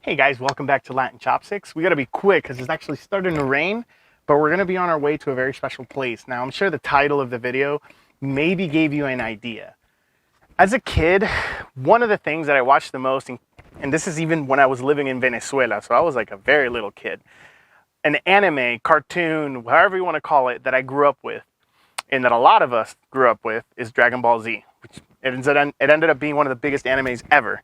Hey guys, welcome back to Latin Chopsticks. We gotta be quick because it's actually starting to rain, but we're gonna be on our way to a very special place. Now, I'm sure the title of the video maybe gave you an idea. As a kid, one of the things that I watched the most, and this is even when I was living in Venezuela, so I was like a very little kid, an anime, cartoon, however you want to call it, that I grew up with, and that a lot of us grew up with, is Dragon Ball Z, which it ended up being one of the biggest animes ever.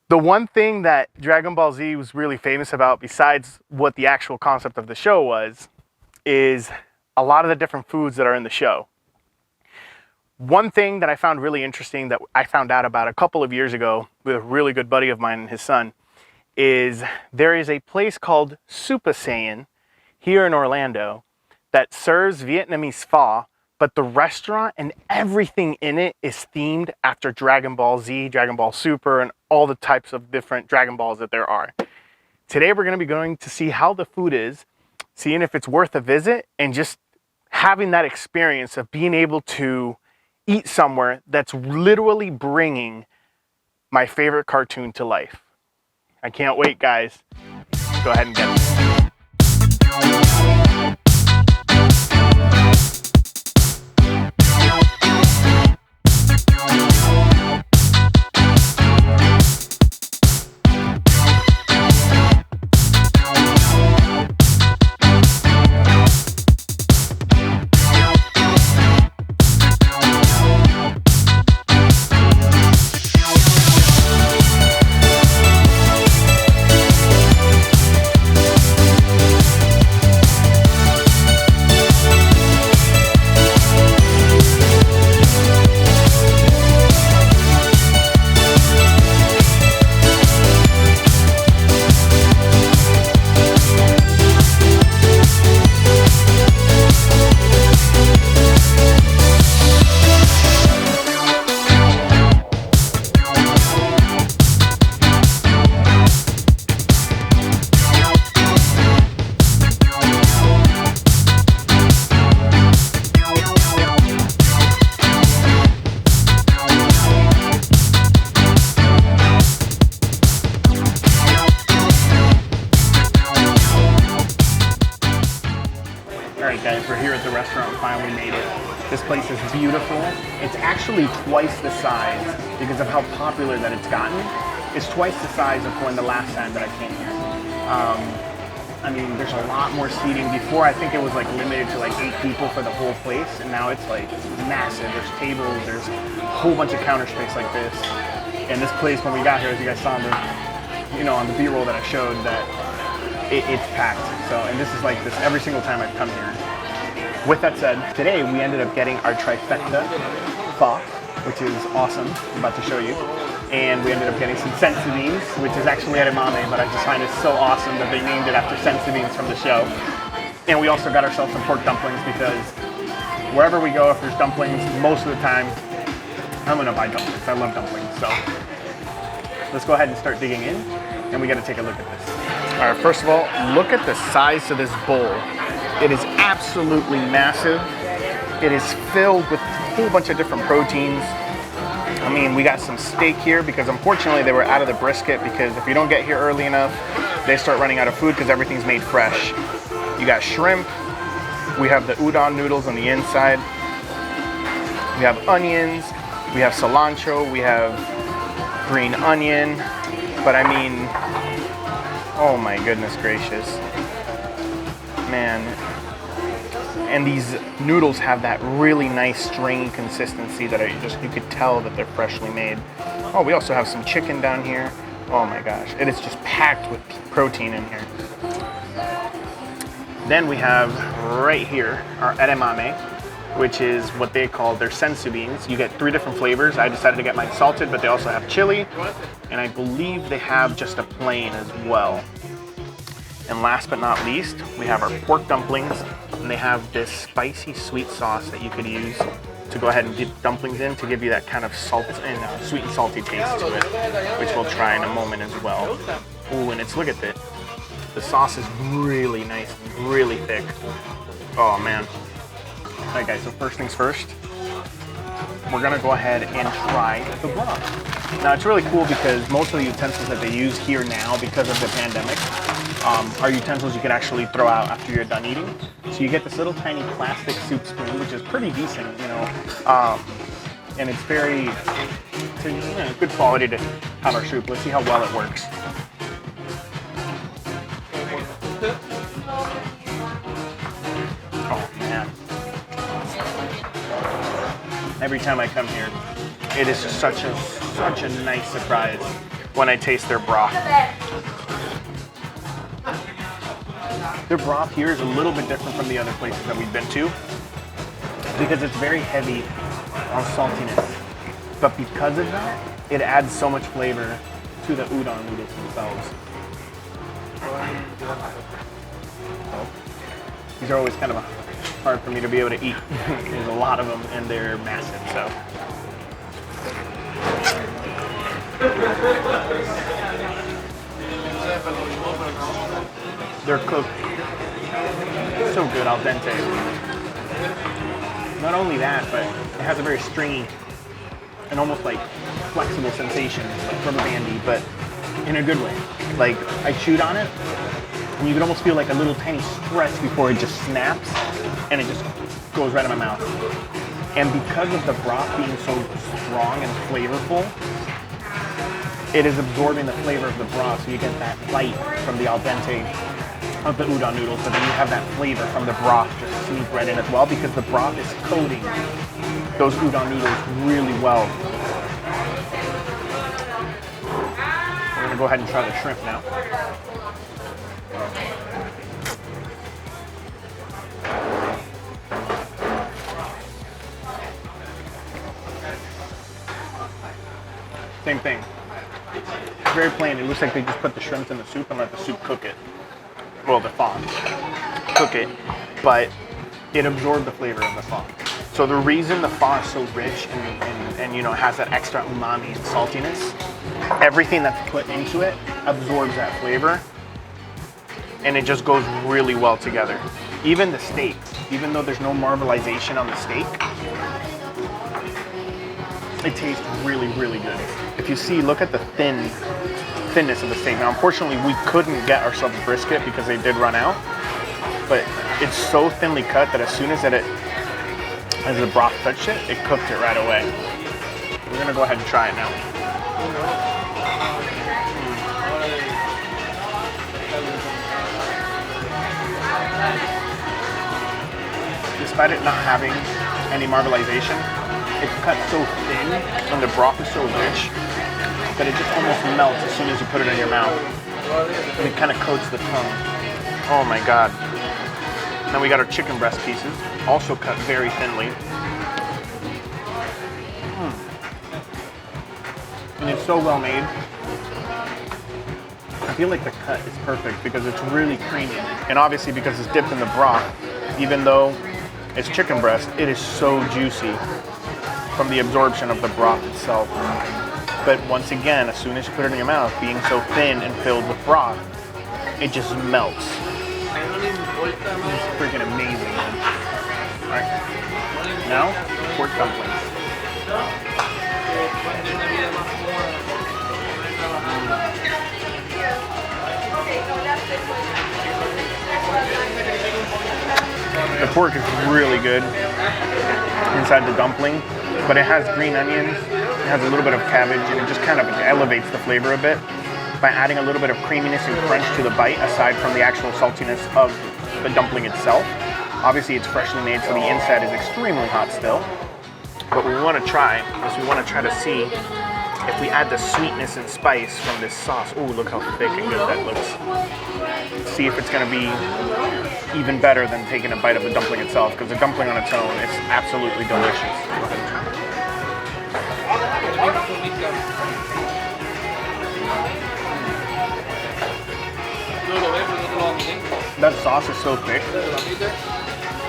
The one thing that Dragon Ball Z was really famous about, besides what the actual concept of the show was, is a lot of the different foods that are in the show. One thing that I found really interesting that I found out about a couple of years ago with a really good buddy of mine and his son is there is a place called Soupa Saiyan here in Orlando that serves Vietnamese pho, but the restaurant and everything in it is themed after Dragon Ball Z, Dragon Ball Super, and all the types of different Dragon Balls that there are. Today we're going to be going to see how the food is, seeing if it's worth a visit, and just having that experience of being able to eat somewhere that's literally bringing my favorite cartoon to life. I can't wait, guys. Go ahead and get it. Alright guys, we're here at the restaurant, we finally made it. This place is beautiful. It's actually twice the size because of how popular that it's gotten. It's twice the size of when the last time that I came here. I mean, there's a lot more seating. Before, I think it was like limited to like 8 people for the whole place, and now it's like massive. There's tables, there's a whole bunch of counter space like this. And this place, when we got here, as you guys saw on the B-roll that I showed, that it's packed. So, and this is like this every single time I've come here. With that said, today we ended up getting our trifecta pho, which is awesome. I'm about to show you. And we ended up getting some senzu beans, which is actually edamame, but I just find it so awesome that they named it after senzu beans from the show. And we also got ourselves some pork dumplings because wherever we go, if there's dumplings, most of the time, I'm gonna buy dumplings. I love dumplings. So let's go ahead and start digging in, and we gotta take a look at this. All right, first of all, look at the size of this bowl. It is absolutely massive. It is filled with a whole bunch of different proteins. I mean, we got some steak here because unfortunately they were out of the brisket, because if you don't get here early enough, they start running out of food because everything's made fresh. You got shrimp. We have the udon noodles on the inside. We have onions. We have cilantro. We have green onion. But I mean, oh my goodness gracious. Man. And these noodles have that really nice stringy consistency that you could tell that they're freshly made. Oh, we also have some chicken down here. Oh my gosh. It is just packed with protein in here. Then we have right here our edamame, which is what they call their senzu beans. You get 3 different flavors. I decided to get mine salted, but they also have chili. And I believe they have just a plain as well. And last but not least, we have our pork dumplings, and they have this spicy sweet sauce that you could use to go ahead and dip dumplings in to give you that kind of salt and sweet and salty taste to it, which we'll try in a moment as well. Ooh, and look at it. The sauce is really nice, really thick. Oh man. Alright guys, so first things first, we're gonna go ahead and try the broth. Now it's really cool because most of the utensils that they use here now because of the pandemic are utensils you can actually throw out after you're done eating. So you get this little tiny plastic soup spoon, which is pretty decent, you know, and it's very good quality to have our soup. Let's see how well it works. Oh man. Every time I come here, it is such a nice surprise when I taste their broth. Their broth here is a little bit different from the other places that we've been to because it's very heavy on saltiness. But because of that, it adds so much flavor to the udon noodles themselves. These are always kind of hard for me to be able to eat. There's a lot of them and they're massive, so. They're cooked so good, al dente. Not only that, but it has a very stringy and almost like flexible sensation, like rubber bandy, but in a good way. Like I chewed on it, and you could almost feel like a little tiny stretch before it just snaps, and it just goes right in my mouth. And because of the broth being so strong and flavorful, it is absorbing the flavor of the broth, so you get that bite from the al dente of the udon noodles, but then you have that flavor from the broth just sneak right in as well because the broth is coating those udon noodles really well. We're gonna go ahead and try the shrimp now. Same thing. It's very plain. It looks like they just put the shrimps in the soup and let the soup cook it. Well, the pho. Cook it, but it absorbed the flavor of the pho. So the reason the pho is so rich and you know has that extra umami and saltiness, everything that's put into it absorbs that flavor, and it just goes really well together. Even the steak, even though there's no marbleization on the steak, it tastes really, really good. If you see, look at the thinness of the steak. Now, unfortunately, we couldn't get ourselves a brisket because they did run out, but it's so thinly cut that as soon as as the broth touched it, it cooked it right away. We're gonna go ahead and try it now. Despite it not having any marbleization, it's cut so thin and the broth is so rich that it just almost melts as soon as you put it in your mouth. And it kind of coats the tongue. Oh my God. Then we got our chicken breast pieces, also cut very thinly. And it's so well made. I feel like the cut is perfect because it's really creamy. And obviously because it's dipped in the broth, even though it's chicken breast, it is so juicy from the absorption of the broth itself. But once again, as soon as you put it in your mouth, being so thin and filled with broth, it just melts. It's freaking amazing, man. All right, now pork dumplings. The pork is really good inside the dumpling, but it has green onions, it has a little bit of cabbage, and it just kind of elevates the flavor a bit by adding a little bit of creaminess and crunch to the bite aside from the actual saltiness of the dumpling itself. Obviously it's freshly made, so the inside is extremely hot still. But what we want to try is we want to try to see if we add the sweetness and spice from this sauce. Oh, look how thick and good that looks. See if it's going to be even better than taking a bite of the dumpling itself, because the dumpling on its own is absolutely delicious. Go ahead and try it. That sauce is so thick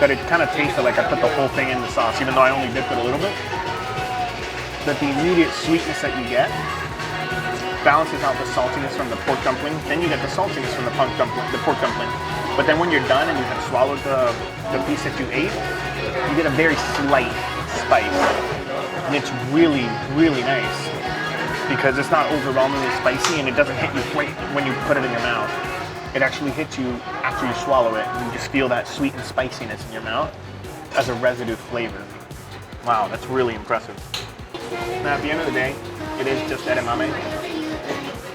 that it kind of tasted like I put the whole thing in the sauce, even though I only dipped it a little bit. That the immediate sweetness that you get balances out the saltiness from the pork dumpling. Then you get the saltiness from the pork dumpling. But then when you're done and you have swallowed the piece that you ate, you get a very slight spice And it's really, really nice because it's not overwhelmingly spicy and it doesn't hit you right when you put it in your mouth. It actually hits you after you swallow it, and you just feel that sweet and spiciness in your mouth as a residue flavor. Wow, that's really impressive. Now, at the end of the day, it is just edamame.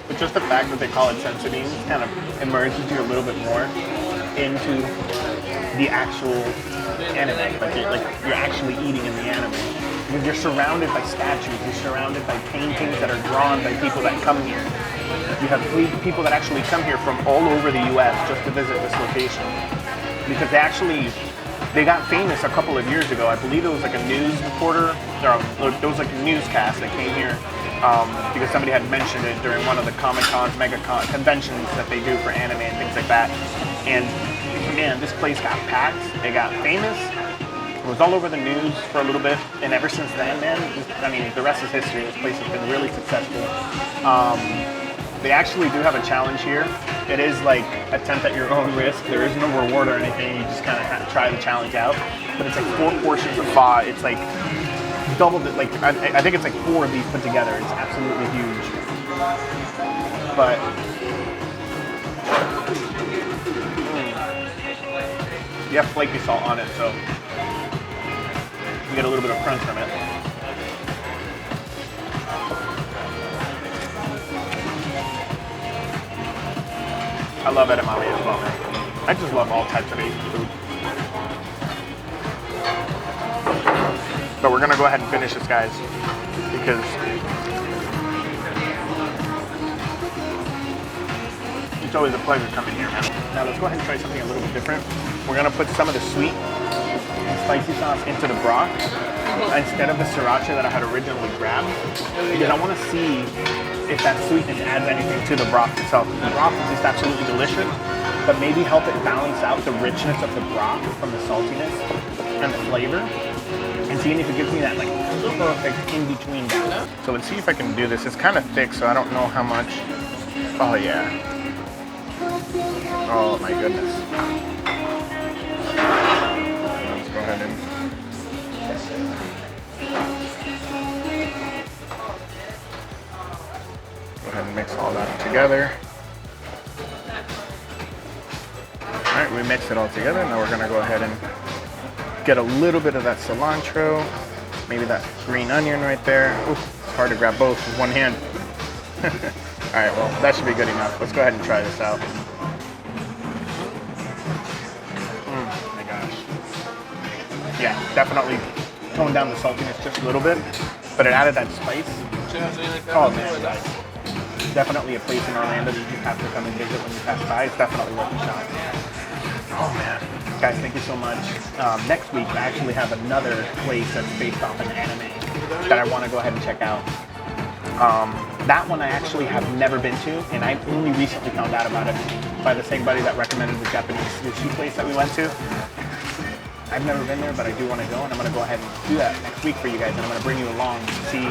But just the fact that they call it sensodyne kind of immerses you a little bit more into the actual anime. Like you're actually eating in the anime. Because you're surrounded by statues, you're surrounded by paintings that are drawn by people that come here. You have people that actually come here from all over the US just to visit this location. Because they got famous a couple of years ago. I believe it was like a news reporter, it was like a newscast that came here because somebody had mentioned it during one of the Comic-Cons, Mega-Con conventions that they do for anime and things like that. And man, this place got packed, it got famous. It was all over the news for a little bit, and ever since then, man, I mean, the rest is history. This place has been really successful. They actually do have a challenge here. It is like attempt at your own risk. There is no reward or anything. You just kind of have to try the challenge out. But it's like 4 portions of pho. It's like double the, like, I think it's like 4 of these put together. It's absolutely huge. But you have flaky salt on it, so you get a little bit of crunch from it. I love edamame as well. I just love all types of Asian food. But we're gonna go ahead and finish this, guys, because it's always a pleasure coming here, man. Now let's go ahead and try something a little bit different. We're gonna put some of the sweet and spicy sauce into the broth instead of the sriracha that I had originally grabbed, because I want to see if that sweetness adds anything to the broth itself. The broth is just absolutely delicious, but maybe help it balance out the richness of the broth from the saltiness and the flavor, and seeing if it gives me that like perfect in between balance. So let's see if I can do this. It's kind of thick, so I don't know how much. Oh yeah. Oh my goodness. Let's go ahead and mix all that together. Alright, we mixed it all together. Now we're going to go ahead and get a little bit of that cilantro, maybe that green onion right there. Ooh, it's hard to grab both with one hand. Alright, well, that should be good enough. Let's go ahead and try this out. Oh my gosh. Yeah, definitely toned down the saltiness just a little bit, but it added that spice. Oh man, guys. Definitely a place in Orlando that you have to come and visit when you pass by. It's definitely worth a shot. Oh man. Guys, thank you so much. Next week, I actually have another place that's based off an anime that I want to go ahead and check out. That one I actually have never been to, and I only recently found out about it by the same buddy that recommended the Japanese sushi place that we went to. I've never been there, but I do want to go, and I'm going to go ahead and do that next week for you guys, and I'm going to bring you along to see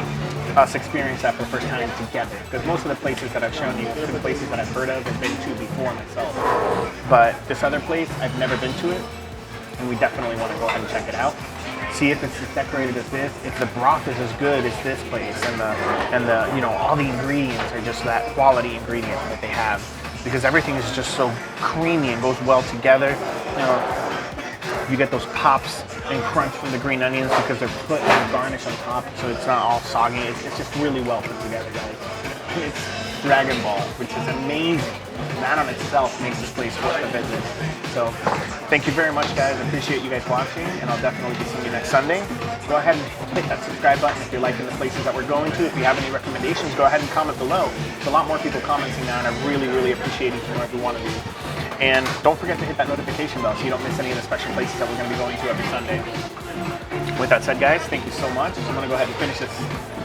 us experience that for the first time together. Because most of the places that I've shown you are the places that I've heard of and been to before myself. But this other place, I've never been to it, and we definitely want to go ahead and check it out. See if it's as decorated as this, if the broth is as good as this place, and the you know, all the ingredients are just that quality ingredient that they have. Because everything is just so creamy and goes well together. You know, you get those pops and crunch from the green onions because they're put in garnish on top, so it's not all soggy. It's just really well put together, guys. It's Dragon Ball, which is amazing. That on itself makes this place worth a visit. So, thank you very much, guys. I appreciate you guys watching, and I'll definitely be seeing you next Sunday. Go ahead and hit that subscribe button if you're liking the places that we're going to. If you have any recommendations, go ahead and comment below. There's a lot more people commenting now, and I really, really appreciate each and every one of you. And don't forget to hit that notification bell so you don't miss any of the special places that we're going to be going to every Sunday. With that said, guys, thank you so much. I'm going to go ahead and finish this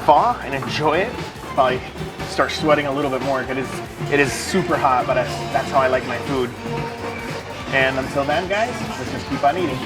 pho and enjoy it. Probably start sweating a little bit more. It is super hot, but that's how I like my food. And until then, guys, let's just keep on eating.